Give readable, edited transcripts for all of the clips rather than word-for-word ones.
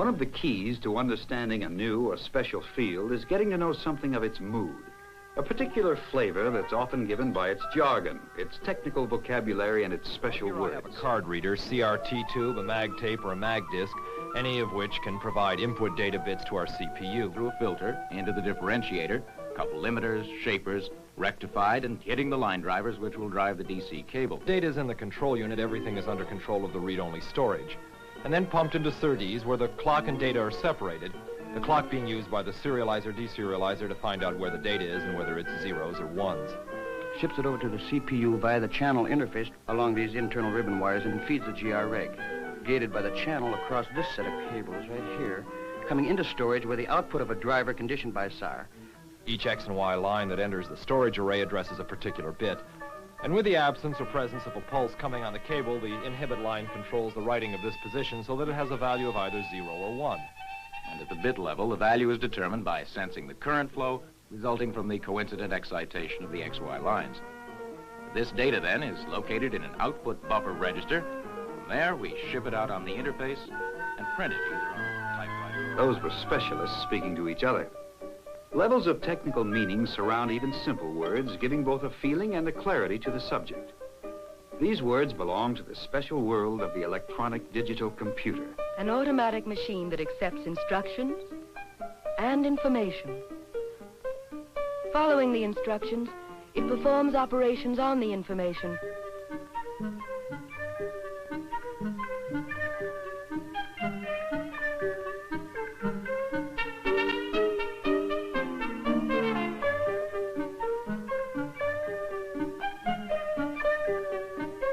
One of the keys to understanding a new or special field is getting to know something of its mood, a particular flavor that's often given by its jargon, its technical vocabulary, and its special Here words. I have a card reader, CRT tube, a mag tape, or a mag disc, any of which can provide input data bits to our CPU. Through a filter, into the differentiator, couple limiters, shapers, rectified, and hitting the line drivers, which will drive the DC cable. Data's in the control unit, everything is under control of the read-only storage. And then pumped into SerDes, where the clock and data are separated, the clock being used by the serializer, deserializer to find out where the data is and whether it's zeros or ones. Ships it over to the CPU via the channel interface along these internal ribbon wires and feeds the GR reg, gated by the channel across this set of cables right here, coming into storage where the output of a driver conditioned by SAR. Each X and Y line that enters the storage array addresses a particular bit. And with the absence or presence of a pulse coming on the cable, the inhibit line controls the writing of this position so that it has a value of either 0 or 1. And at the bit level, the value is determined by sensing the current flow resulting from the coincident excitation of the XY lines. This data, then, is located in an output buffer register. From there, we ship it out on the interface and print it either on a typewriter. Those were specialists speaking to each other. Levels of technical meaning surround even simple words, giving both a feeling and a clarity to the subject. These words belong to the special world of the electronic digital computer. An automatic machine that accepts instructions and information. Following the instructions, it performs operations on the information.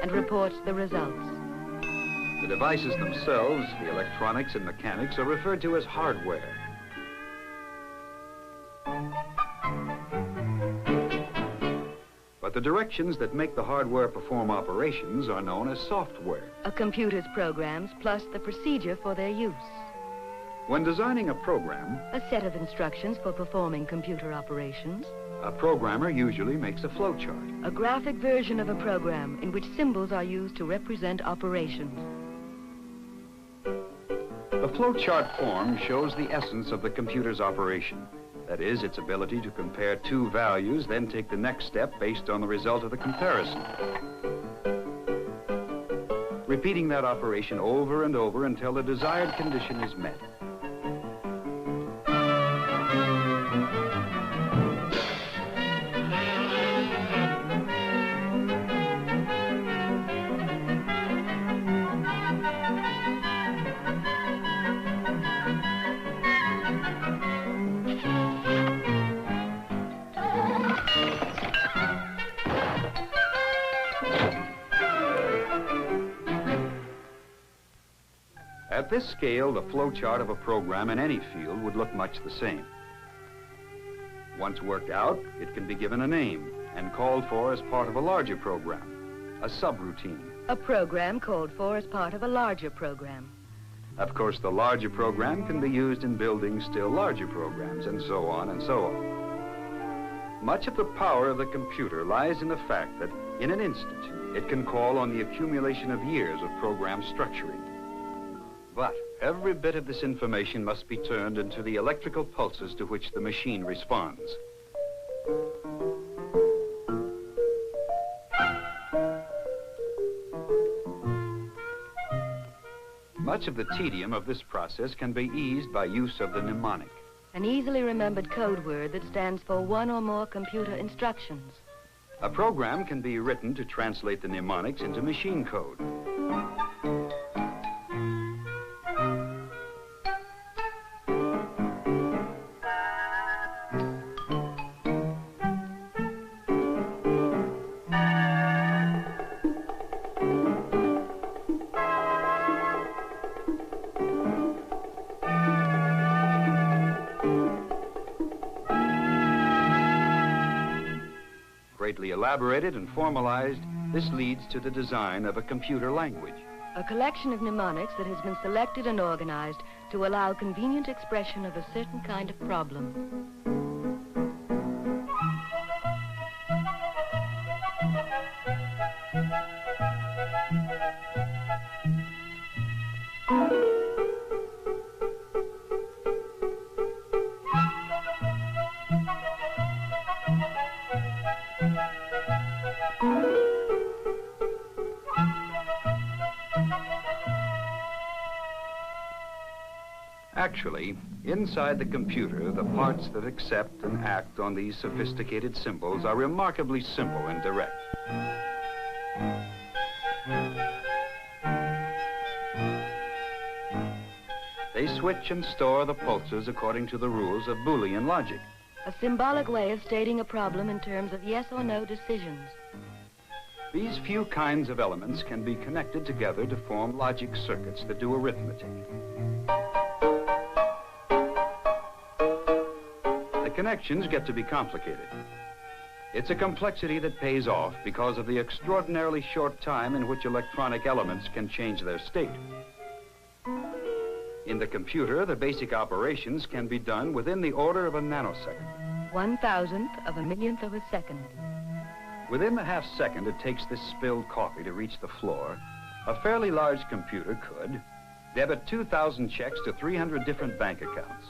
And reports the results. The devices themselves, the electronics and mechanics, are referred to as hardware. But the directions that make the hardware perform operations are known as software. A computer's programs plus the procedure for their use. When designing a program, A set of instructions for performing computer operations. a programmer usually makes a flowchart. A graphic version of a program in which symbols are used to represent operations. The flowchart form shows the essence of the computer's operation. That is, its ability to compare two values, then take the next step based on the result of the comparison. Repeating that operation over and over until the desired condition is met. At this scale, the flowchart of a program in any field would look much the same. Once worked out, it can be given a name and called for as part of a larger program, a subroutine. A program called for as part of a larger program. Of course, the larger program can be used in building still larger programs, and so on and so on. Much of the power of the computer lies in the fact that, in an instant, it can call on the accumulation of years of program structuring. But every bit of this information must be turned into the electrical pulses to which the machine responds. Much of the tedium of this process can be eased by use of the mnemonic. An easily remembered code word that stands for one or more computer instructions. A program can be written to translate the mnemonics into machine code. Greatly elaborated and formalized, this leads to the design of a computer language. A collection of mnemonics that has been selected and organized to allow convenient expression of a certain kind of problem. Actually, inside the computer, the parts that accept and act on these sophisticated symbols are remarkably simple and direct. They switch and store the pulses according to the rules of Boolean logic. A symbolic way of stating a problem in terms of yes or no decisions. These few kinds of elements can be connected together to form logic circuits that do arithmetic. The connections get to be complicated. It's a complexity that pays off because of the extraordinarily short time in which electronic elements can change their state. In the computer, the basic operations can be done within the order of a nanosecond. 1,000th of a millionth of a second. Within the half second it takes this spilled coffee to reach the floor, a fairly large computer could debit 2,000 checks to 300 different bank accounts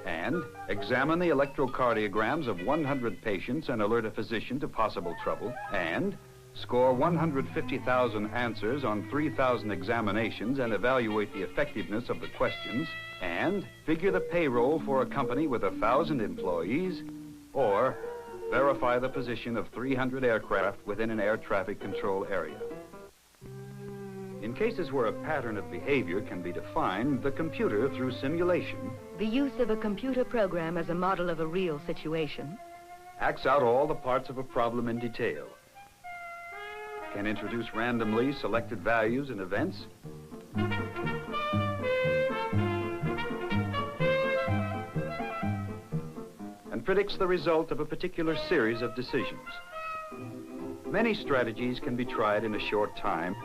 and examine the electrocardiograms of 100 patients and alert a physician to possible trouble and score 150,000 answers on 3,000 examinations and evaluate the effectiveness of the questions and figure the payroll for a company with 1,000 employees or verify the position of 300 aircraft within an air traffic control area. In cases where a pattern of behavior can be defined, the computer, through simulation, The use of a computer program as a model of a real situation. acts out all the parts of a problem in detail, can introduce randomly selected values and events, and predicts the result of a particular series of decisions. Many strategies can be tried in a short time,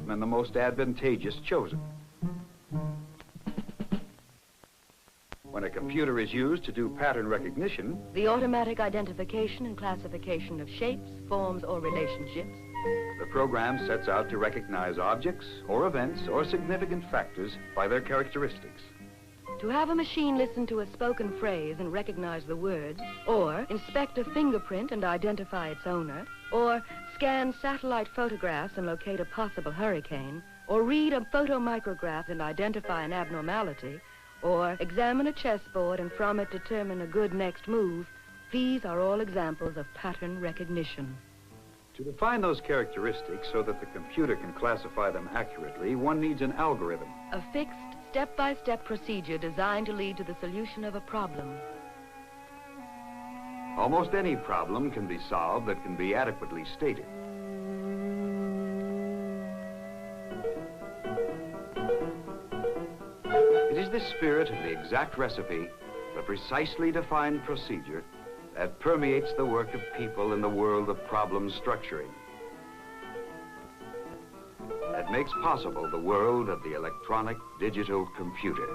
and the most advantageous chosen. When a computer is used to do pattern recognition, The automatic identification and classification of shapes, forms, or relationships. the program sets out to recognize objects or events or significant factors by their characteristics. To have a machine listen to a spoken phrase and recognize the words, or inspect a fingerprint and identify its owner, or scan satellite photographs and locate a possible hurricane, or read a photomicrograph and identify an abnormality, or examine a chessboard and from it determine a good next move, these are all examples of pattern recognition. To define those characteristics so that the computer can classify them accurately, one needs an algorithm. A fixed, step-by-step procedure designed to lead to the solution of a problem. Almost any problem can be solved that can be adequately stated. It is the spirit of the exact recipe, the precisely defined procedure, that permeates the work of people in the world of problem structuring. That makes possible the world of the electronic digital computer.